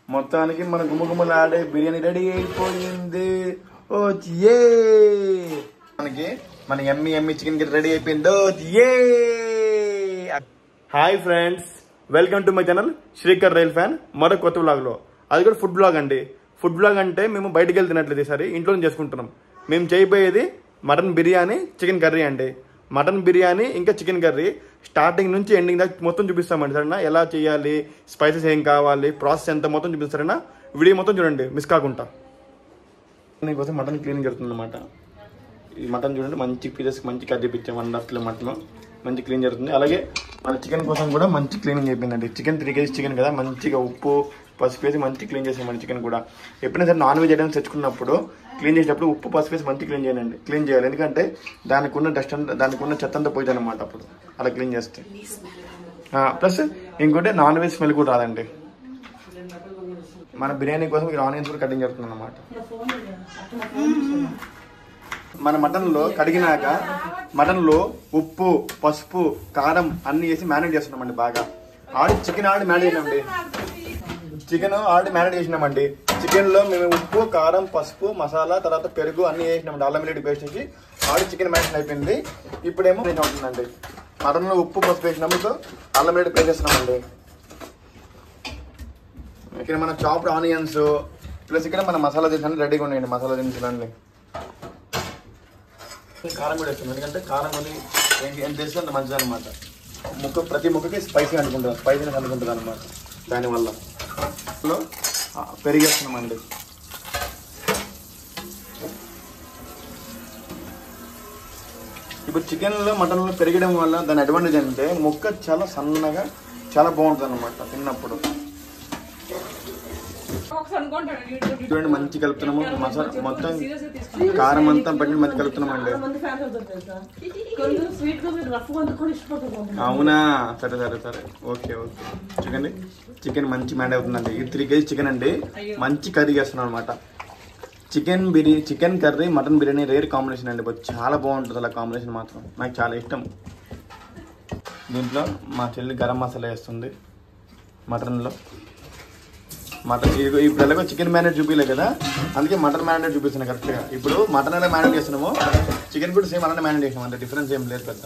మొత్తానికి మన గుమ్మగుమ్మలాడే బిర్యానీ రెడీ అయిపోయింది. ఓ ఏ మనకి మన ఎమ్మి చికెన్ రెడీ అయిపోయింది. ఏ hi friends, welcome to my channel Srikar rail fan. మరో కొత్త బ్లాగ్ లో, అది కూడా ఫుడ్ బ్లాగ్ అండి. ఫుడ్ బ్లాగ్ అంటే మేము బయటకు వెళ్తున్నట్లేదు, ఈసారి ఇంట్లో చేసుకుంటున్నాం. మేము చేయబోయేది మటన్ బిర్యానీ చికెన్ కర్రీ అండి. మటన్ బిర్యానీ ఇంకా చికెన్ కర్రీ స్టార్టింగ్ నుంచి ఎండింగ్ దాకా మొత్తం చూపిస్తామండి. సరేనా? ఎలా చేయాలి, స్పైసెస్ ఏం కావాలి, ప్రాసెస్ ఎంత మొత్తం చూపిస్తారన్నా. వీడియో మొత్తం చూడండి మిస్ కాకుండా. దీనికోసం మటన్ క్లీనింగ్ జరుగుతుంది అనమాట. ఈ మటన్ చూడండి, మంచి పీసెస్ మంచి కర్రీ పిచ్చాం. 1.5 కిలో మటన్ మంచి క్లీన్ జరుగుతుంది. అలాగే మన చికెన్ కోసం కూడా మంచి క్లీనింగ్ అయిపోయిందండి. చికెన్ 3 kg చికెన్ కదా, మంచిగా ఉప్పు పసుపు వేసి మంచి క్లీన్ చేసామండి. చికెన్ కూడా ఎప్పుడైనా సరే నాన్ వెజ్ ఐటమ్స్ తెచ్చుకున్నప్పుడు క్లీన్ చేసేటప్పుడు ఉప్పు పసుపు వేసి మంచి క్లీన్ చేయాలి. ఎందుకంటే దానికి ఉన్న డస్ట్ అంతా, దానికి ఉన్న చెత్త అంతా పోయింది అనమాట అప్పుడు అలా క్లీన్ చేస్తే. ప్లస్ ఇంకోటి నాన్ వెజ్ స్మెల్ కూడా రాదండి. మన బిర్యానీ కోసం ఇక్కడ ఆనియన్స్ కూడా కటింగ్ జరుగుతుంది అనమాట. మన మటన్లో కడిగినాక మటన్లో ఉప్పు పసుపు కారం అన్ని వేసి మ్యారినేట్ చేస్తున్నామండి. బాగా చికెన్ ఆల్రెడీ మ్యారినేట్ చేసినామండి. చికెన్ లో మేము ఉప్పు కారం పసుపు మసాలా తర్వాత పెరుగు అన్ని వేసినామండి. అల్లం వెల్లుల్లి పేస్ట్ వేసి ఆల్రెడీ చికెన్ మ్యారినేట్ అయిపోయింది. ఇప్పుడేమో అవుతుందండి మటన్ లో ఉప్పు పసుపు వేసినాము, సో అల్లం వెల్లుల్లి పేస్ట్ వేస్తున్నామండి. ఇక్కడ మన చాప్డ్ ఆనియన్స్ ప్లస్ ఇక్కడ మన మసాలా దినుసులు రెడీగా ఉన్నాయండి. మసాలా దినుసులన్నీ కారం కూడా వేస్తున్నాం, ఎందుకంటే కారం కొని ఎంత వేస్తే అంత మంచిది అనమాట. ప్రతి ముక్కకి స్పైసీ అనుకుంటుంది అనమాట. దానివల్ల పెరిగేస్తున్నామండి. ఇప్పుడు చికెన్లో మటన్లో పెరగడం వల్ల దాని అడ్వాంటేజ్ అంటే ముక్క చాలా సన్నగా చాలా బాగుంటుంది అనమాట తిన్నప్పుడు. చూడండి మంచి కలుపుతున్నాము. మసాలా మొత్తం కారం అంతా పట్టిన మంచి కలుపుతున్నామండి. అవునా, సరే సరే సరే, ఓకే ఓకే. చికెన్ మంచి మ్యాడ్ అవుతుందండి. ఇది 3 kg చికెన్ అండి. మంచి కర్రీ చేస్తున్నాం అనమాట. Chicken curry mutton biryani rare combination అండి. చాలా బాగుంటుంది అలా కాంబినేషన్ మాత్రం. నాకు చాలా ఇష్టం. దీంట్లో మా చెల్లి గరం మసాలా వేస్తుంది మటన్లో. ఇప్పుడు ఎలాగో చికెన్ మ్యారినేట్ చూపించలే కదా, అందుకే మటన్ మ్యారినేట్ చూపిస్తున్నాను కరెక్ట్గా. ఇప్పుడు మటన్ ఎలా మ్యారినేట్ చేస్తున్నామో చికెన్ కూడా సేమ్ అలానే మ్యారినేట్ చేసినాం, అంటే డిఫరెన్స్ ఏం లేదు పెద్ద.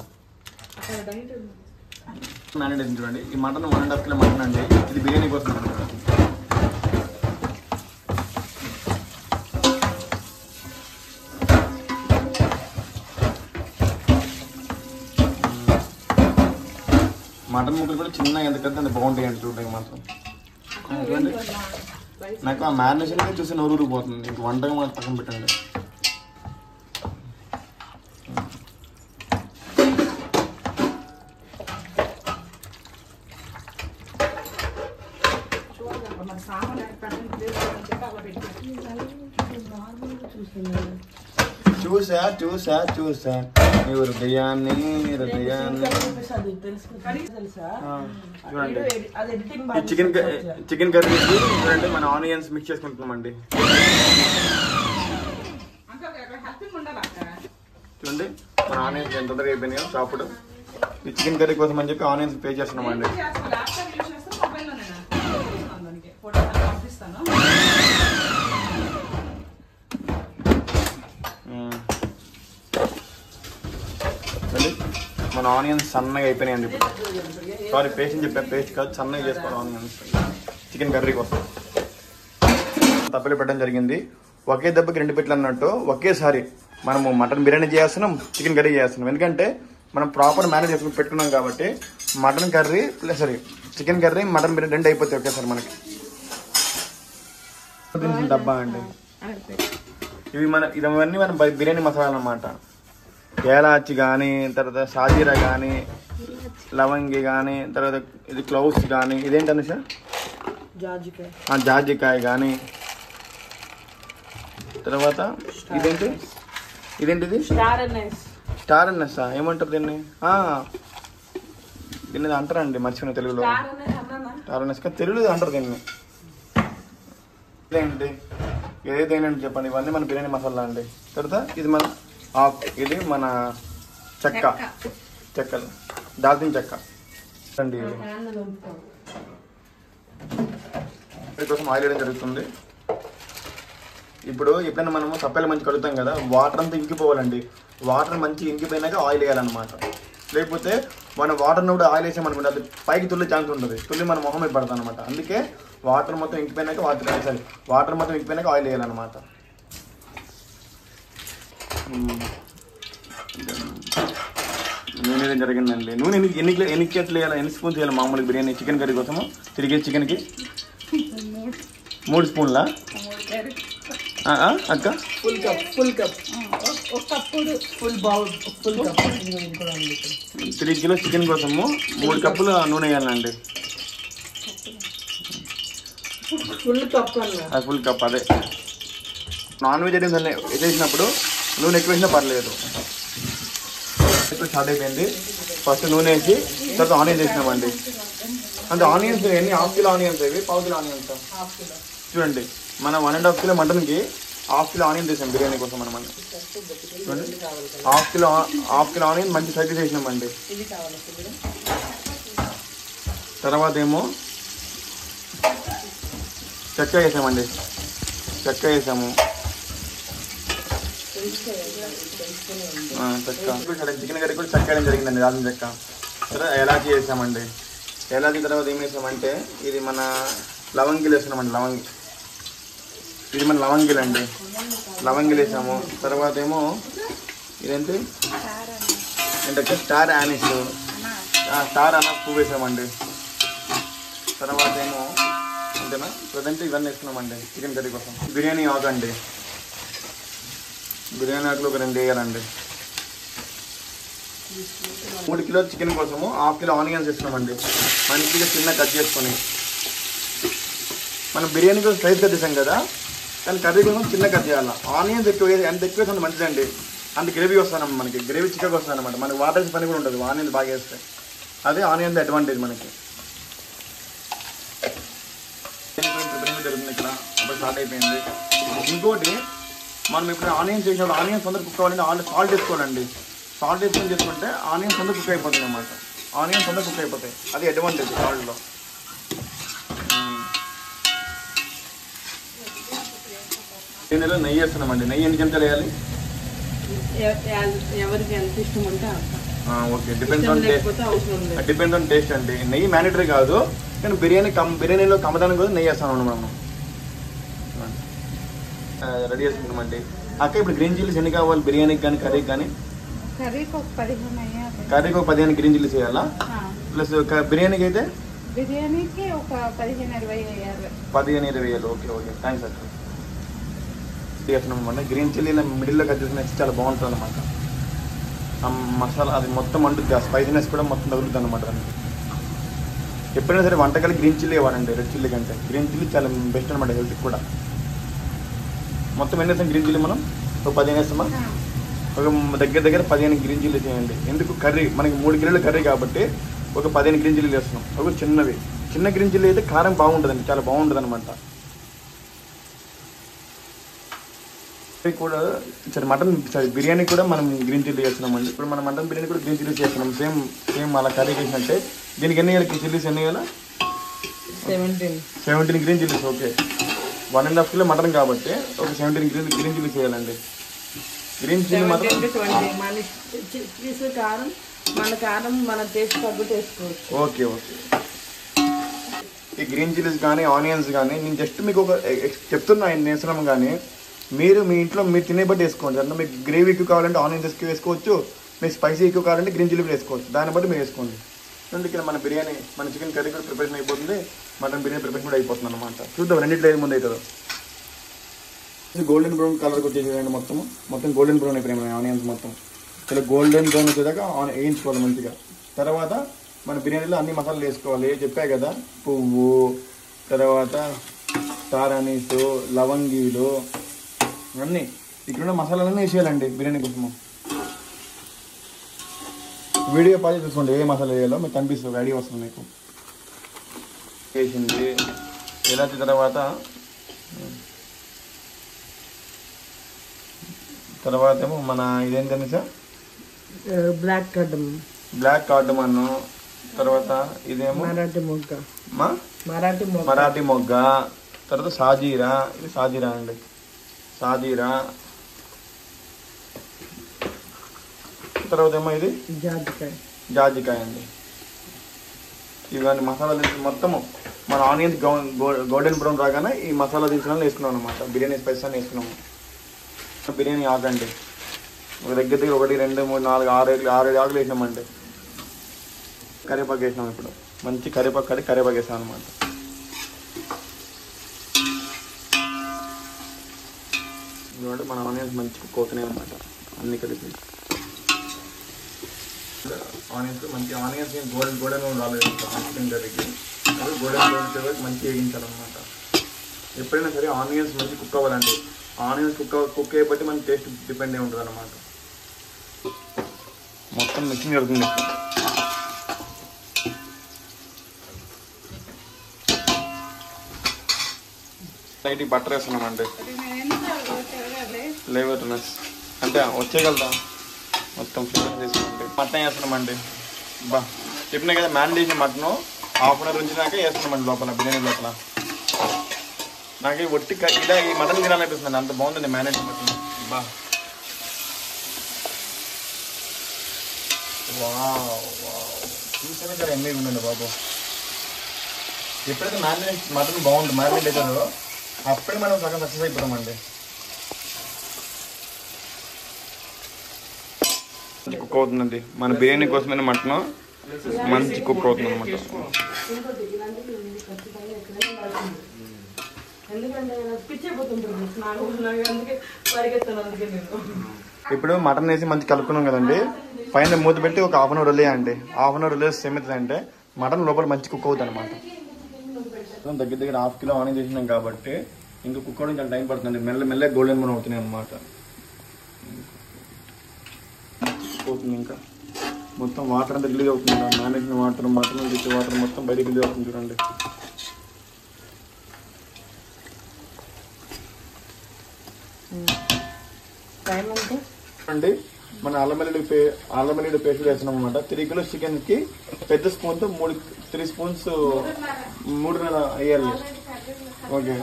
మ్యారినేట్ చేసి చూడండి. ఈ మటన్ 1.5 కిలో మటన్ అండి. ఇది బిర్యానీ కోసం అనమాట. మటన్ ముక్కలు కూడా చిన్నగా ఎందుకంటే అంత బాగుంటాయి అండి చూడడానికి మాత్రం. నాకు ఆ మ్యారినేషన్ చూసి నోరు పోతుంది. ఇంక వంటగా మాకు పక్కన పెట్టండి. చూసా మీరు బిర్యానీ చూడండి. చికెన్ కర్రీ చూడండి, మన ఆనియన్స్ మిక్స్ చేసుకుంటున్నామండి. చూడండి మన ఆనియన్స్ ఎంత తొందరగా అయిపోయినాయో చాపుడు. ఈ చికెన్ కర్రీ కోసం అని చెప్పి ఆనియన్స్ పే చేస్తున్నామండి. మన ఆనియన్స్ సన్నగా అయిపోయినాయండి. ఇప్పుడు సారీ పేస్ట్ అని చెప్పాను, పేస్ట్ కాదు సన్నగా చేసుకోవాలి ఆనియన్స్ చికెన్ కర్రీ కోసం. తప్పలు పెట్టడం జరిగింది. ఒకే దెబ్బకి 2 పెట్లు అన్నట్టు ఒకేసారి మనము మటన్ బిర్యానీ చేస్తున్నాం, చికెన్ కర్రీ చేస్తున్నాం. ఎందుకంటే మనం ప్రాపర్ మేనేజ్ చేసుకుని పెట్టుకున్నాం కాబట్టి mutton curry plus chicken curry mutton biryani 2 అయిపోతాయి ఒకేసారి మనకి. డబ్బా అండి ఇవన్నీ మన బిర్యానీ మసాలా అన్నమాట. ఏలాచి కానీ, తర్వాత షాజీరా కానీ, లవంగి కానీ, తర్వాత ఇది క్లౌస్ కానీ, ఇదేంటి అనుష జాజికాయ కానీ, తర్వాత ఇదేంటిది స్టార్ అన్నెస్. ఏమంటారు దీన్ని? దీన్ని అంటారండి, మర్చిపోయిన తెలుగులో. స్టార్ అన్నెస్ తెలుగులో అంటారు దీన్ని. ఇదేంటి ఏదైనా చెప్పండి. ఇవన్నీ మన బిర్యానీ మసాలా అండి. తర్వాత ఇది మన ఇది మన చెక్కలు దాల్చిన చెక్క అండి. కోసం ఆయిల్ వేయడం జరుగుతుంది. ఇప్పుడు ఎప్పుడైనా మనము తప్పలు మంచి కడుగుతాం కదా, వాటర్ అంతా ఇంకిపోవాలండి. వాటర్ మంచి ఇంకిపోయినాక ఆయిల్ వేయాలన్నమాట. లేకపోతే మనం వాటర్ని కూడా ఆయిల్ వేసామనుకుంటే అది పైకి తుల్లి ఛాన్స్ ఉంటుంది, తుల్లి మన మొహం మీద పడుతుంది అనమాట. అందుకే వాటర్ మొత్తం ఇంకిపోయినాక వాటర్ మొత్తం ఇంకిపోయినాక ఆయిల్ వేయాలన్నమాట. నూనె జరిగిందండి. నూనె ఎన్ని కేజీలు వేయాలి, ఎన్ని స్పూన్స్ వేయాలి మామూలుగా బిర్యానీ చికెన్ కర్రీ కోసము? 3 కేజీ చికెన్కి 3 స్పూన్లా అక్క? ఫుల్ కప్ 3 కిలో చికెన్ కోసము 3 కప్పులు నూనె వేయాలండి. ఫుల్ కప్ అదే. నాన్ వెజ్ ఐటమ్స్ అన్నీ వేసేసినప్పుడు నూనె ఎక్కువ వేసినా పర్లేదు. ఇప్పుడు స్టార్ట్ అయిపోయింది. ఫస్ట్ నూనె వేసి తర్వాత ఆనియన్స్ వేసినామండి. అంటే ఆనియన్స్ ఎన్ని? 1/2 కిలో ఆనియన్స్ అవి, 1/4 కిలో ఆనియన్స్. చూడండి, మనం 1.5 కిలో మటన్కి 1/2 కిలో ఆనియన్ వేసాం బిర్యానీ కోసం. మనం చూడండి, 1/2 కిలో ఆనియన్ మంచి సైజ్ వేసినామండి. తర్వాత ఏమో చెక్క వేసామండి. చెక్క వేసాము, చెక్క. చికెన్ కర్రీ కూడా చెక్క వేయడం జరిగిందండి, దాల్చిన చెక్క. తర్వాత ఎలాచీ వేసామండి. ఎలాచీ తర్వాత ఏం వేసామంటే ఇది మన లవంగిలు వేస్తున్నామండి. ఇది మన లవంగిలు అండి. లవంగిలు వేసాము. తర్వాత ఏమో ఇదేంటి ఏంటంటే స్టార్ యానిస్, స్టార్ అన్న పువ్వు వేసామండి. తర్వాత ఏమో అంతేనా, ప్రజెంట్ ఇవన్నీ వేసుకున్నామండి చికెన్ కర్రీ కోసం. బిర్యానీ ఆకు అండి. బిర్యానీ ఆకులు ఒక 2 వేయాలండి. 3 కిలో చికెన్ కోసము 1/2 కిలో ఆనియన్స్ వేస్తున్నామండి. మంచిగా చిన్న కట్ చేసుకొని. మనం బిర్యానీ కోసం సైజ్ కట్ చేసాం కదా, కానీ కర్రీ కోసం చిన్న కట్ చేయాలి. ఆనియన్స్ ఎక్కువ ఎంత ఎక్కువ వేస్తే మంచిదండి. అంత గ్రేవీ వస్తానమ్మ, మనకి గ్రేవీ చిక్కగా వస్తుంది అనమాట. మనకి వాటర్ వేసే పని కూడా ఉంటుంది ఆనియన్స్ బాగా వేస్తే. అదే ఆనియన్స్ అడ్వాంటేజ్ మనకి. ప్రిపరేషన్ జరుగుతుంది ఇక్కడ, అప్పుడు స్టార్ట్ అయిపోయింది. ఇంకోటి, మనం ఇప్పుడు ఆనియన్స్ వేసినప్పుడు ఆనియన్స్ తొందరగా కుక్ అవ్వాలంటే సాల్ట్ వేసుకోవాలండి. సాల్ట్ వేసుకొని చేసుకుంటే ఆనియన్స్ తొందరగా కుక్ అయిపోతుంది అన్నమాట. ఆనియన్స్ తొందరగా కుక్ అయిపోతాయి, అది అడ్వాంటేజ్ సాల్ట్లో. దీనిలో నెయ్యి వేస్తున్నామండి. నెయ్యి ఎన్ని చెంచాలు వేయాలి? ఎవరికి ఎంత ఇష్టం ఉంటే ఓకే, డిపెండ్స్ ఆన్ టేస్ట్ అండి. నెయ్యి మ్యాండేటరీ కాదు, కానీ బిర్యానీలో కమ్మదానికి కూడా నెయ్యి వేస్తాను మనం. రెడీ చేసుకుంటామండి. అక్క ఇప్పుడు గ్రీన్ చిల్లీస్ ఎన్ని కావాలి బిర్యానీకి కానీ కర్రీకి కానీ? కర్రీకి ఒక 15 గ్రీన్ చిల్లీస్ వేయాలా? ప్లస్ బిర్యానీకి అయితే బిర్యానీకి ఒక 15-20 వేయాలి. 15-20 వేయాలి. ఓకే ఓకే, థ్యాంక్స్ అక్క. చేస్తున్నాం అనమాట. గ్రీన్ చిల్లీలో మిడిల్లో కట్ చేసుకుని చాలా బాగుంటుంది అనమాట. మసాలా అది మొత్తం అంటుంది, ఆ స్పైసీనెస్ కూడా మొత్తం తగులుతుంది అనమాట దానికి. ఎప్పుడైనా సరే వంటకాలు గ్రీన్ చిల్లీ ఇవ్వాలండి రెడ్ చిల్లీ కంటే. గ్రీన్ చిల్లీ చాలా బెస్ట్ అనమాట హెల్త్కి కూడా. మొత్తం ఎన్ని వేస్తాం గ్రీన్ చిల్లీ మనం? ఒక 15 వేస్తామా? ఒక దగ్గర 15 గ్రీన్ చిల్లీ చేయండి. ఎందుకు కర్రీ మనకి 3 కిలోల కర్రీ కాబట్టి ఒక 15 గ్రీన్ చిల్లీలు వేస్తున్నాం. ఒక చిన్న గ్రీన్ చిల్లీ అయితే కారం బాగుంటుందండి, చాలా బాగుంటుంది అనమాట. కూడా బిర్యానీ కూడా మనం గ్రీన్ చిల్లీ చేస్తున్నామండి. ఇప్పుడు మనం మటన్ బిర్యానీ కూడా గ్రీన్ చిల్లీ చేస్తున్నాం. సేమ్ అలా కర్రీ చేసినట్టే. దీనికి ఎన్ని వేయాలి చిల్లీస్? ఎన్ని వేయాలా? 17 green chillies. Okay, 1.5 kilo mutton కాబట్టి ఒక 17 గ్రీన్ చిల్లీస్ వేయాలండి. గ్రీన్ చిల్లీ మాత్రం మన టేస్ట్ తగ్గట్టు వేసుకోవచ్చు. Okay okay. ఈ గ్రీన్ చిల్లీస్ కానీ ఆనియన్స్ కానీ నేను జస్ట్ మీకు ఒక చెప్తున్నా వేస్తున్నాం, కానీ మీరు మీ ఇంట్లో మీరు తినే బట్టి వేసుకోండి. అంటే మీకు గ్రేవీ ఎక్కువ కావాలంటే ఆనియన్స్ ఎక్కువ వేసుకోవచ్చు, మీకు స్పైసీ ఎక్కువ కావాలంటే గ్రీన్ చిల్లీ వేసుకోవచ్చు. దాన్ని బట్టి మీరు వేసుకోండి. చూడండి, ఇక్కడ మన బిర్యానీ మన చికెన్ కర్రీ కూడా ప్రిపరేషన్ అయిపోతుంది, మటన్ బిర్యానీ ప్రిపరేషన్ కూడా అయిపోతుంది అనమాట. చూద్దాం రెండింటిలో ఏది ముందు అవుతుందో. గోల్డెన్ బ్రౌన్ కలర్కి వచ్చేసేయండి. మొత్తం గోల్డెన్ బ్రౌన్ అయిపోయాయి ఆనియన్స్ మొత్తం. ఇలా గోల్డెన్ బ్రౌన్ వచ్చేదాకా వేయించుకోవాలి మంచిగా. తర్వాత మన బిర్యానీలో అన్ని మసాలాలు వేసుకోవాలి. చెప్పాయి కదా, పువ్వు, తర్వాత స్టార్ అనీస్, లవంగీలు, అన్నీ ఇక్కడ మసాలాలన్నీ వేసేయాలండి బిర్యానీ కోసము. వీడియో పాజ్ చూసుకోండి ఏ మసాలా వేయాలో మీకు కనిపిస్తుంది, ఐడియా వస్తుంది మీకు. వేసింది ఇలాచి, తర్వాత ఏమో మన ఇదేం తెలుసా, బ్లాక్ కార్డమన్, తర్వాత ఇదేమో మరాఠీ మొగ్గ, తర్వాత సాజీరా, ఇది సాజీరా అండి, సాజీరా. తర్వాత ఏమో ఇది జాజికాయ అండి. ఇవన్నీ మసాలా దినుసులు మొత్తము మన ఆనియన్స్ గోల్డెన్ బ్రౌన్ రాగానే ఈ మసాలా దినుసులను వేసుకున్నాం అనమాట. బిర్యానీ స్పైసెస్ అని వేసుకున్నాము. బిర్యానీ ఆకండి ఒక దగ్గర 1 2 3 4 6 ఆకులు వేసినామండి. కరివేపాకు వేసినాం. ఇప్పుడు మంచి కరివేపాకు వేసాం అనమాట. ఇదిగోండి మన ఆనియన్స్ మంచి కుక్ అవుతున్నాయి అనమాట. అన్ని కలిపి ఆనియన్స్ గోల్డెన్ రాలేదు చికెన్ కర్రీకి. గోల్డెన్ బ్రౌన్ మంచి వేయించాలన్నమాట. ఎప్పుడైనా సరే ఆనియన్స్ మంచి కుక్ అవ్వాలండి. ఆనియన్స్ కుక్ అయ్యబట్టి మన టేస్ట్ డిపెండ్ అయి ఉంటుంది అనమాట. మొత్తం మిక్సింగ్ జరుగుతుంది. Light butter వేస్తున్నామండి. ఫ్లేవర్నెస్ అంటే వచ్చేయగలదా మొత్తం ఫ్లేవర్ వేసుకుంటే. మటన్ వేస్తున్నామండి. బా చెప్పినా కదా మ్యారినేషన్ మటన్ ½ అవర్ ఉంచినాక వేస్తున్నామండి లోపల, బిర్యానీ లోపల. నాకు ఒట్టి ఇలా ఈ మటన్ తినాలనిపిస్తుంది, అంత బాగుందండి మ్యారినేషన్ మటన్. బా చూసానే కదా ఎమ్మె ఉందండి బాబు. ఎప్పుడైతే మటన్ బాగుంటుంది మ్యారినేట్ అవుతారో అప్పుడే మనం సగం సక్సెస్ అయిపోతామండి. కుక్ అవుతుందండి మన బిర్యానీ కోసమైన మటన్ మంచి కుక్ అవుతుంది అనమాట. ఇప్పుడు మటన్ వేసి మంచి కలుపుకున్నాం కదండి. పైన మూత పెట్టి ఒక ½ అవర్ వదిలేయండి. ½ అవర్ వదిలేసి ఏమవుతుందంటే మటన్ లోపల మంచి కుక్ అవుతుంది అనమాట. దగ్గర ½ కిలో ఆనియన్ చేసినాం కాబట్టి ఇంకా కుక్ అవడం చాలా టైం పడుతుంది. మెల్లగా గోల్డెన్ బ్రౌన్ అవుతున్నాయి అనమాట. అవుతుంది ఇంకా మొత్తం వాటర్ అంతా రిలీజ్ అవుతుంది. మ్యారినేషన్ వాటర్, మటన్ తీసే వాటర్ మొత్తం బయటకు రిలీజ్ అవుతుంది చూడండి. అండి మన అల్లం వెల్లుల్లి పేస్ట్ వేస్తున్నాం అనమాట. 3 కిలోస్ చికెన్ కి పెద్ద స్పూన్ తో 3 స్పూన్స్ 3 వేయాలి. ఓకే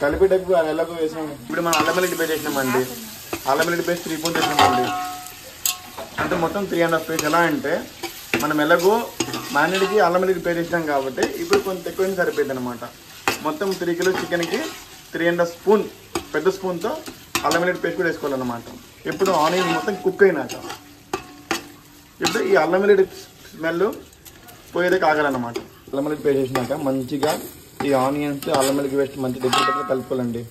కలిపేటప్పుడు ఎలాగో వేసినాం. ఇప్పుడు మనం అల్లం వెల్లుల్లి పేస్ట్ వేసినామండి. అల్లం వెల్లుల్లి పేస్ట్ 3 స్పూన్స్ వేసినామండి. అంటే మొత్తం 3.5 పేస్ట్. ఎలా అంటే మనం ఎలాగో మ్యారినేట్కి అల్లం వెల్లుల్లి పేస్ట్ వేసినాం కాబట్టి ఇప్పుడు కొంచెం ఎక్కువైనా సరిపోయింది అనమాట. మొత్తం 3 కిలోస్ చికెన్కి 3.5 స్పూన్ పెద్ద స్పూన్తో అల్లం వెల్లుల్లి పేస్ట్ కూడా వేసుకోవాలన్నమాట. ఇప్పుడు ఆనియన్ మొత్తం కుక్ అయినాక ఇప్పుడు ఈ అల్లం వెల్లుల్లి స్మెల్ పోయేదే కాగాలన్నమాట. అల్లం వెల్లుల్లి పేస్ట్ వేసినాక మంచిగా ఈ ఆనియన్స్ అల్లం వెల్లుల్లి పేస్ట్ మంచి దగ్గర కలుపుకోవాలండి.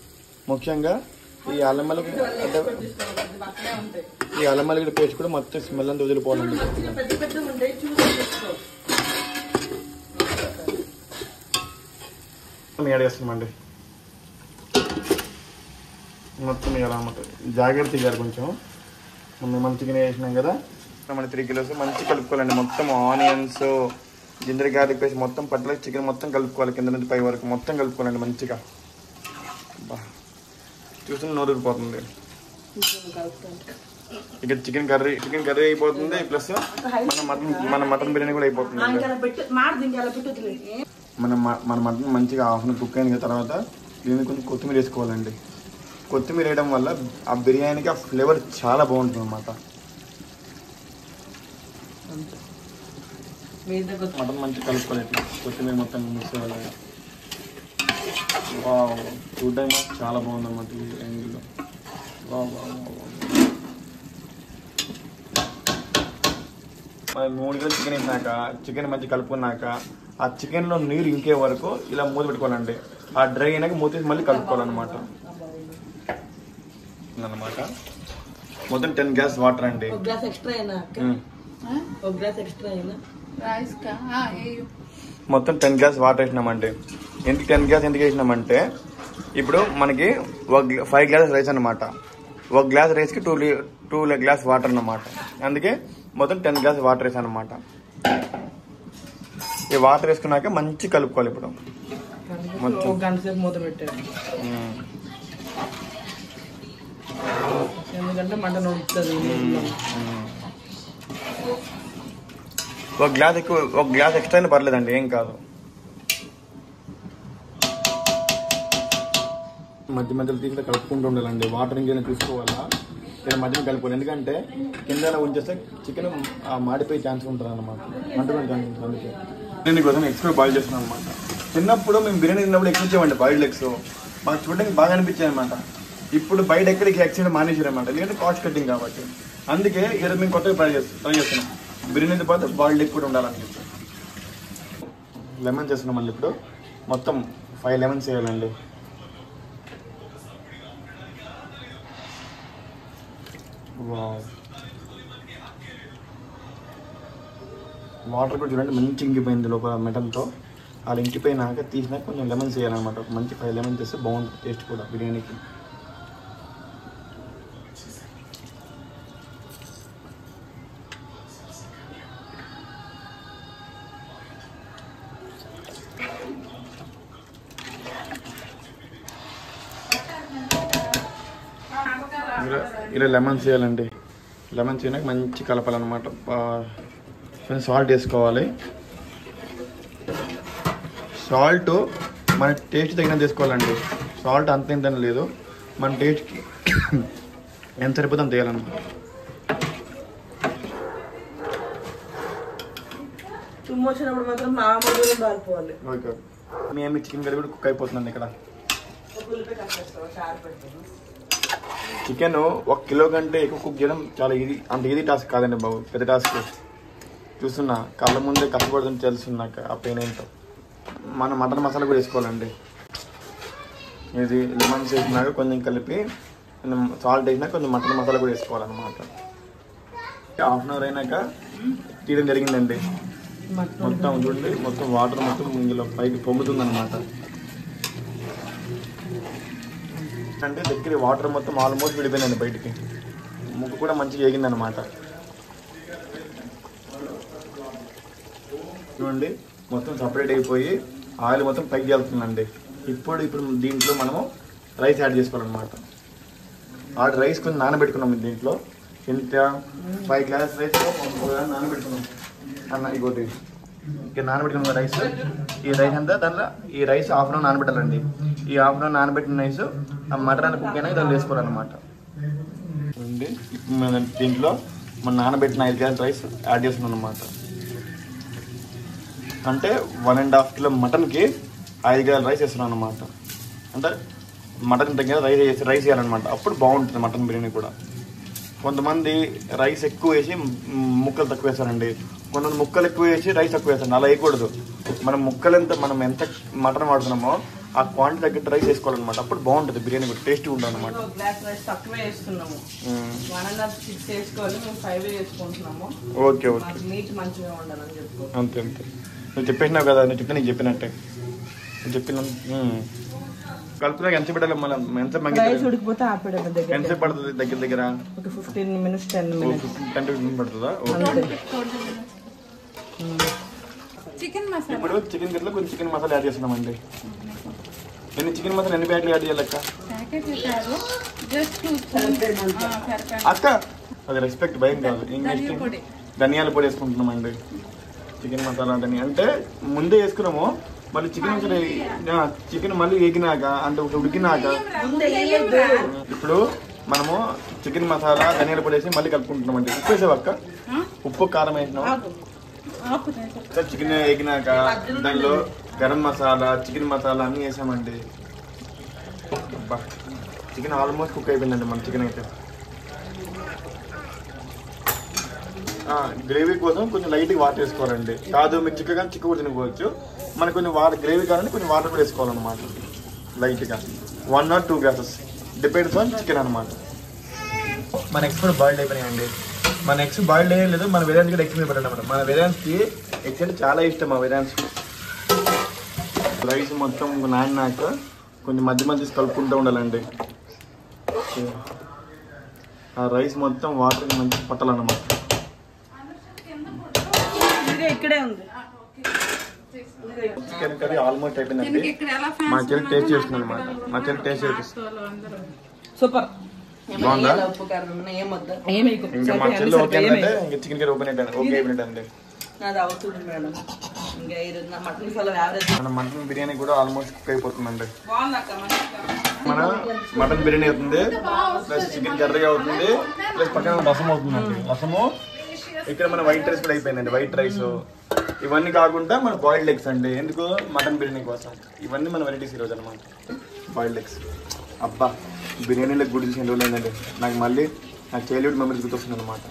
ముఖ్యంగా ఈ అల్లం వెల్లుల్లి అంటే ఈ అల్లం వెల్లుల్లి పేస్ట్ కూడా మొత్తం స్మెల్ అంతా వదిలిపోవాలండి. యాడ్ చేస్తామండి. మొత్తం వేయాలన్నమాట. జాగ్రత్త ఇవ్వాలి కొంచెం. మనం చికెన్ వేసినాం కదా, మన 3 కిలోస్ మంచి కలుపుకోవాలండి. మొత్తం ఆనియన్స్, జింజర్ గార్లిక్ పేస్ట్ మొత్తం పట్ల చికెన్ మొత్తం కలుపుకోవాలి. కింద నుంచి పై వరకు మొత్తం కలుపుకోవాలండి మంచిగా. చూసి నోరుపోతుంది. ఇక చికెన్ కర్రీ అయిపోతుంది. ప్లస్ మన మటన్ బిర్యానీ కూడా అయిపోతుంది. మన మటన్ మంచిగా ½ అవర్ కుక్ అయిన తర్వాత దీన్ని కొంచెం కొత్తిమీర వేసుకోవాలండి. కొత్తిమీర వేయడం వల్ల ఆ బిర్యానీకి ఆ ఫ్లేవర్ చాలా బాగుంటుంది అన్నమాట. మటన్ మంచిగా కలుపుకోవాలి. కొత్తిమీర మొత్తం మిక్స్ అవ్వాలి. చూడడానికి చాలా బాగుంది అన్నమాట ఈ యాంగిల్లో. మనం 3 కిలోలు చికెన్ వేసినాక చికెన్ మంచిగా కలుపుకున్నాక ఆ చికెన్లో నీరు ఇంకే వరకు ఇలా మూత పెట్టుకోవాలండి. ఆ డ్రై అయినాక మూత వేసి మళ్ళీ కలుపుకోవాలన్నమాట. మొత్తం 10 గ్లాస్ వాటర్ అండి. మొత్తం 10 గ్లాస్ వాటర్ వేసినామండి. ఎందుకు 10 గ్లాస్ ఎందుకు వేసినామంటే ఇప్పుడు మనకి 5 గ్లాస్ రైస్ అనమాట. 1 గ్లాస్ రైస్కి 2 గ్లాస్ వాటర్ అన్నమాట. అందుకే మొత్తం 10 గ్లాస్ వాటర్ వేసాను అనమాట. ఈ వాటర్ వేసుకున్నాక మంచి కలుపుకోవాలి. ఇప్పుడు మొత్తం ఎందుకంటే మటన్ ఉడుకుతుంది. 1 గ్లాస్ ఎక్స్ట్రా అయినా పర్లేదండి, ఏం కాదు. మధ్య మధ్యలో తీసుకుంటే కలుపుకుంటూ ఉండాలండి. వాటర్ ఇంకేమైనా తీసుకోవాలా ఇలా మధ్యలో కలుపుకోవాలి. ఎందుకంటే కింద ఉంచేస్తే చికెన్ మాడిపోయే ఛాన్స్ ఉంటుంది అన్నమాట, అంటుకునే ఛాన్స్ ఉంటుంది. అందుకే బిర్యానీ కోసం ఎగ్స్ కూడా బాయిల్ చేస్తున్నాను అనమాట. చిన్నప్పుడు మేము బిర్యానీ తిన్నప్పుడు ఎగ్స్ ఇచ్చామండి, బాయిల్డ్ ఎగ్స్. మాకు చూడడానికి బాగా అనిపించాయి అనమాట. ఇప్పుడు బయట ఎక్కడికి ఎగ్స్ మానేసారనమాట, ఎందుకంటే కాస్ట్ కట్టింగ్ కాబట్టి. అందుకే ఈరోజు మేము కొత్తగా ట్రై చేస్తున్నాం. బిర్యానీతో పాటు బాయిల్డ్ ఎగ్ కూడా ఉండాలని చెప్పి లెమన్ చేస్తున్నాం. మళ్ళీ ఇప్పుడు మొత్తం 5 లెమన్స్ వేయాలండి. వాటర్ కూడా చూడండి మంచి ఇంకిపోయింది లోపల మెటన్తో. అలా ఇంకిపోయినాక తీసినాక కొంచెం లెమన్స్ వేయాలన్నమాట. మంచి 5 లెమన్స్ వేస్తే బాగుంటుంది టేస్ట్ కూడా బిర్యానీకి. ఇలా లెమన్స్ వేయాలండి. లెమన్స్ వేయడానికి మంచి కలపాలన్నమాట. కొంచెం సాల్ట్ వేసుకోవాలి. సాల్ట్ మన టేస్ట్ తగినంత వేసుకోవాలండి. సాల్ట్ అంత ఇంత లేదు, మన టేస్ట్కి ఎంత సరిపోతే అంత వేయాలన్నమాట. ఓకే, మేము చికెన్ కర్రీ కూడా కుక్ అయిపోతుందండి. ఇక్కడ చికెన్ 1 కిలో కంటే ఎక్కువ కుక్ చేయడం చాలా ఈజీ, అంత ఈజీ టాస్క్ కాదండి బాబు, పెద్ద టాస్క్. చూస్తున్నా కళ్ళ ముందే కష్టపడుతుంది, తెలుసున్నాక ఆ పెయిన్ ఏంటో. మనం మటన్ మసాలా కూడా వేసుకోవాలండి. ఇది లెమన్స్ వేసినాక కొంచెం కలిపి కొంచెం సాల్ట్ వేసినాక కొంచెం మటన్ మసాలా కూడా వేసుకోవాలన్నమాట. 1/2 అవర్ అయినాక తీయడం జరిగిందండి. మొత్తం చూడండి, మొత్తం వాటర్ మొత్తం ఇందులో పైకి పొంగుతుందన్నమాట. అంటే దగ్గర వాటర్ మొత్తం ఆల్మోస్ట్ విడిపోయిందండి బయటికి. ముగ్గు కూడా మంచిగా వేగిందనమాట. చూడండి మొత్తం సపరేట్ అయిపోయి ఆయిల్ మొత్తం పైకి వెళ్తుందండి. ఇప్పుడు దీంట్లో మనము రైస్ యాడ్ చేసుకోవాలన్నమాట. ఆ రైస్ కొంచెం నానబెట్టుకున్నాం దీంట్లో. ఇంత 5 గ్లాస్ రైస్ నానబెట్టుకున్నాం అన్న. ఇంకోటి ఇక్కడ నానబెట్టుకున్న రైస్, ఈ రైస్ అంతా దాంట్లో ఈ రైస్ 1/2 అవర్ నానబెట్టాలండి. ఈ 1/2 అవర్ నానబెట్టిన రైస్ ఆ మటన్ కుక్ అయినా దాన్ని వేసుకోవాలన్నమాట. ఇప్పుడు మనం దీంట్లో మన నానబెట్టిన 5 గ్లాస్ రైస్ యాడ్ చేస్తున్నాం అన్నమాట. అంటే 1.5 కిలో మటన్కి 5 గ్లాస్ రైస్ వేస్తున్నాం అన్నమాట. అంటే మటన్ దగ్గర రైస్ వేయాలన్నమాట. అప్పుడు బాగుంటుంది మటన్ బిర్యానీ కూడా. కొంతమంది రైస్ ఎక్కువ వేసి ముక్కలు తక్కువ వేస్తారండి. కొంతమంది ముక్కలు ఎక్కువ వేసి రైస్ తక్కువ వేస్తారండి. అలా వేయకూడదు. మనం మనం ఎంత మటన్ వాడుతున్నామో ఆ క్వాంటిటీ తగ్గట్టు రైస్ వేసుకోవాలన్నమాట. అప్పుడు బాగుంటుంది బిర్యానీ కూడా, టేస్టీ ఉంటుంది అనమాట. ఓకే ఓకే, అంతే అంతే. నువ్వు చెప్పేసినావు కదా, నువ్వు చెప్తే నీకు చెప్పినట్టే. నువ్వు చెప్పిన కలుపుతున్నాక ఎంత పెట్టాలి? మనం ఎంత ఎంతసేపు పడుతుంది? దగ్గర 15 minutes 10 minutes పడుతుందా? ఇప్పుడు చికెన్ కర్రీలో కొంచెం చికెన్ మసాలా యాడ్ చేస్తున్నామండి. చికెన్ మసాలా ఎన్ని ప్యాకెట్లు యాడ్ చేయాలి అక్క? అక్క అది రెస్పెక్ట్, భయం కాదు. ఇంగ్లీష్ ధనియాల పొడి వేసుకుంటున్నామండి. చికెన్ మసాలా ధనియా అంటే ముందే వేసుకున్నాము. మళ్ళీ చికెన్ మళ్ళీ వేగినాక అంటే ఉడికినాక ఇప్పుడు మనము చికెన్ మసాలా ధనియాల పొడి వేసి మళ్ళీ కలుపుకుంటున్నామండి. ఉప్పు వేసావు అక్క? ఉప్పు కారం వేసినావు. చికెన్ వేగినాక దానిలో గరం మసాలా, చికెన్ మసాలా అన్నీ వేసామండి. చికెన్ ఆల్మోస్ట్ కుక్ అయిపోయిందండి మన చికెన్ అయితే. గ్రేవీ కోసం కొంచెం లైట్గా వాటర్ వేసుకోవాలండి. కాదు మీకు చిక్కగా కూడా తినుకోవచ్చు. మనకు కొంచెం గ్రేవీ కావాలంటే కొంచెం వాటర్ కూడా వేసుకోవాలన్నమాట లైట్గా. 1 or 2 glasses depends on chicken అనమాట. మన ఎగ్స్ కూడా బాయిల్డ్ అయిపోయినాయండి. మన ఎగ్స్ బాయిల్డ్ అయ్యలేదు, మన వేదాంత్ కూడా ఎగ్స్ మీద పడ్డాడు అనమాట. మన వేదాంత్కి ఎగ్స్ అంటే చాలా ఇష్టం. మా వేదాంత్కి రైస్ మొత్తం నానినాక కొంచెం మధ్య కలుపుకుంటూ ఉండాలండి. ఆ రైస్ మొత్తం వాటర్ మంచి పట్టాలన్నమాట. చికెన్ కర్రీ ఆల్మోస్ట్ అయిపోయిందండి. మా చెల్లి టేస్ట్ చేస్తుంది అనమాట. మా చెల్లి టేస్ట్ చేస్తుంది. సూపర్, బాగుందా? ఇంకా మా చెల్లి ఓకే అంటే ఇంకా చికెన్ కర్రీ ఓకే అయిపోయినట్టండి. మన మటన్ బిర్యానీ కూడా ఆల్మోస్ట్ కుక్ అయిపోతుందండి. మన మటన్ బిర్యానీ అవుతుంది, ప్లస్ చికెన్ కర్రీ అవుతుంది, ప్లస్ పక్కన రసం అవుతుందండి. రసము ఇక్కడ మన వైట్ రైస్ కూడా అయిపోయిందండి. వైట్ రైస్ ఇవన్నీ కాకుండా మన బాయిల్డ్ ఎగ్స్ అండి. ఎందుకు? మటన్ బిర్యానీ కోసం. ఇవన్నీ మన వెరైటీస్ ఈరోజు అనమాట. Boiled eggs. అబ్బా బిర్యానీలో గుడి చేసిన రోజులు అయిందండి. నాకు మళ్ళీ నా చైల్డ్హుడ్ మెమరీస్ గుర్తొస్తుంది అనమాట.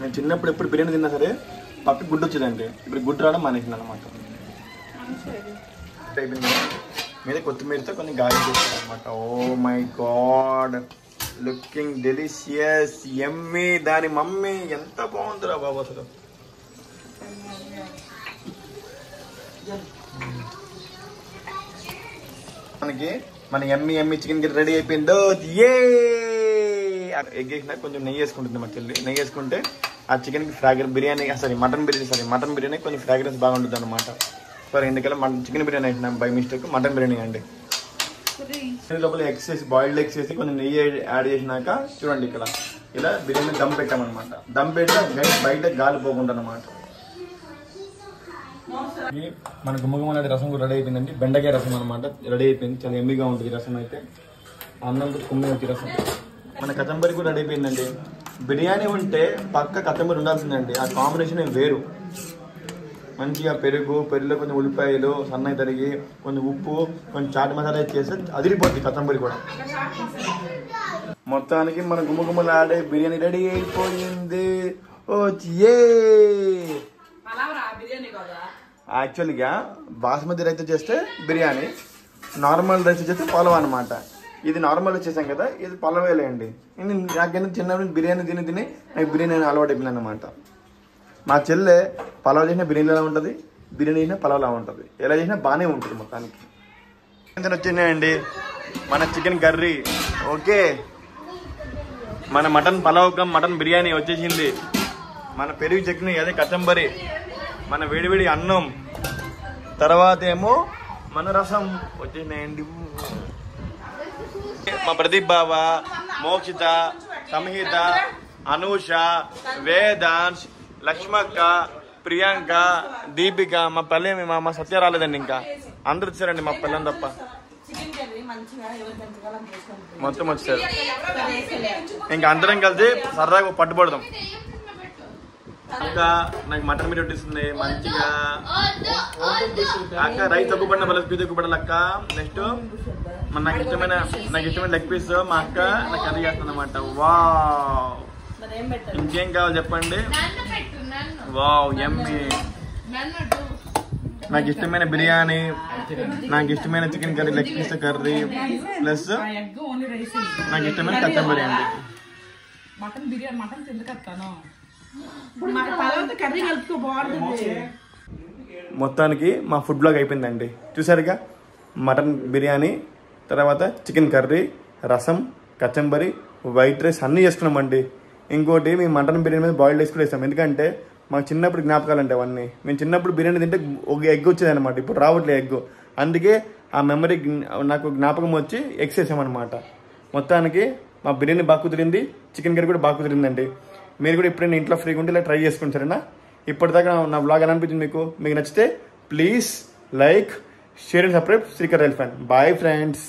నేను చిన్నప్పుడు ఎప్పుడు బిర్యానీ తిన్నా సరే పక్క గుడ్డు వచ్చేదండి. ఇప్పుడు గుడ్డు రావడం మానేసింది అనమాట. మీద కొత్తిమీరతో కొన్ని గాలి చేస్తాను అనమాట. Oh my god, looking delicious, yummy. దాని మమ్మీ ఎంత బాగుందిరా బాబు అసలు. మనకి మన యమ్మీ చికెన్ కర్రీ రెడీ అయిపోయిందో. ఏ ఎగ్ వేసినా కొంచెం నెయ్యి వేసుకుంటుంది మా చెల్లి. నెయ్యి వేసుకుంటే ఆ చికెన్కి ఫ్రాగ్రెన్స్ బిర్యానీ మటన్ బిర్యానీ కొంచెం ఫ్రాగ్రెన్స్ బాగుంటుంది అనమాట. సరే ఎందుకంటే చికెన్ బిర్యానీ వేసినా బై మిస్టేక్ మటన్ బిర్యానీ అండి. లోపల ఎగ్స్ వేసి బాయిల్డ్ ఎగ్స్ వేసి కొంచెం నెయ్యి యాడ్ చేసినాక చూడండి ఇక్కడ ఇలా బిర్యానీ దమ్ పెట్టామన్నమాట. దమ్ పెట్టి బయట గాలి పోకుండా అనమాట. మన గుమ్మగుమ్మలాంటి రసం కూడా రెడీ అయిపోయిందండి. బెండకాయ రసం అనమాట రెడీ అయిపోయింది. చాలా ఎమ్మిగా ఉంటుంది రసం అయితే. అన్నంతో కుమ్మే వచ్చి రసం. మన కచంబరి కూడా రెడీ అయిపోయిందండి. బిర్యానీ ఉంటే పక్క కచంబరి ఉండాల్సిందండి. ఆ కాంబినేషన్ వేరు. మంచిగా పెరుగులో కొంచెం ఉల్లిపాయలు సన్నగా తరిగి కొంచెం ఉప్పు కొంచెం చాట్ మసాలా చేస్తే అదిరిపోద్ది కచంబరి కూడా. మొత్తానికి మన గుమ్మగుమ్మలాడే బిర్యానీ రెడీ అయిపోయింది. ఓ ఏ యాక్చువల్గా బాస్మతి రైస్ చేస్తే బిర్యానీ, నార్మల్ రైస్ చేస్తే పలావ్ అనమాట. ఇది నార్మల్ చేసాం కదా, ఇది పలావేలేండి. నాకేంటో చిన్నప్పుడు బిర్యానీ తిని నాకు బిర్యానీ అలవాటు అయిపోయింది అనమాట. మా చెల్లె పలావ్ చేసినా బిర్యానీ ఎలా ఉంటుంది, బిర్యానీ చేసినా పలావ్లా ఉంటుంది. ఎలా చేసినా బాగానే ఉంటుంది మొత్తానికి. వచ్చినాయండి మన చికెన్ కర్రీ. ఓకే, మన mutton pulao come mutton biryani వచ్చేసింది. మన పెరుగు చట్నీ, అదే కచంబరి, మన వేడివేడి అన్నం, తర్వాత ఏమో మన రసం వచ్చేసినాయండి. మా ప్రదీప్ బావ, మోక్షిత, సంహిత, అనూష, వేదాంశ్, లక్ష్మక్క, ప్రియాంక, దీపిక, మా పల్లె మా సత్య రాలేదండి. ఇంకా అందరు వచ్చారండి మా పిల్లని తప్ప. మొత్తం వచ్చారు. ఇంకా అందరం కలిసి సరదాగా పట్టుబడదాం. అక్క నాకు మటన్ బిర్యానీ వస్తుంది మంచిగా. అక్క రైస్ తక్కువ పడిన బల స్పీడ్ ఎక్కువ పడాలి అక్క. నెక్స్ట్ నాకు ఇష్టమైన లెగ్ పీస్ మా అక్క నాకు కర్రీ చేస్తుంది అనమాట. వావ్, ఇంకేం కావాలి చెప్పండి. Wow yummy. నాకు ఇష్టమైన బిర్యానీ, నాకు ఇష్టమైన chicken curry, leg piece curry, plus నాకు ఇష్టమైన కచ్చంబరి అండి. మొత్తానికి మా ఫుడ్ బ్లాగ్ అయిపోయిందండి. చూసారుగా, మటన్ బిర్యానీ, తర్వాత చికెన్ కర్రీ, రసం, కచంబరి, వైట్ రైస్ అన్నీ చేసుకున్నామండి. ఇంకోటి మేము మటన్ బిర్యానీ మీద బాయిల్డ్ రైస్ కూడా వేస్తాం. ఎందుకంటే మాకు చిన్నప్పుడు జ్ఞాపకాలు అంటే అవన్నీ. మేము చిన్నప్పుడు బిర్యానీ తింటే ఒక ఎగ్ వచ్చేది అనమాట. ఇప్పుడు రావట్లేదు ఎగ్. అందుకే ఆ మెమరీ నాకు జ్ఞాపకం వచ్చి ఎగ్స్ వేసామన్నమాట. మొత్తానికి మా బిర్యానీ బాగా కుదిరింది, చికెన్ కర్రీ కూడా బాగా కుదిరిందండి. మీరు కూడా ఎప్పుడైనా ఇంట్లో ఫ్రీగా ఉంటే ఇలా ట్రై చేసుకోండి, సరేనా? ఇప్పటిదాకా నా బ్లాగ్ ఎలా అనిపించింది మీకు నచ్చితే please like, share and subscribe Srikar rail fan. Bye friends.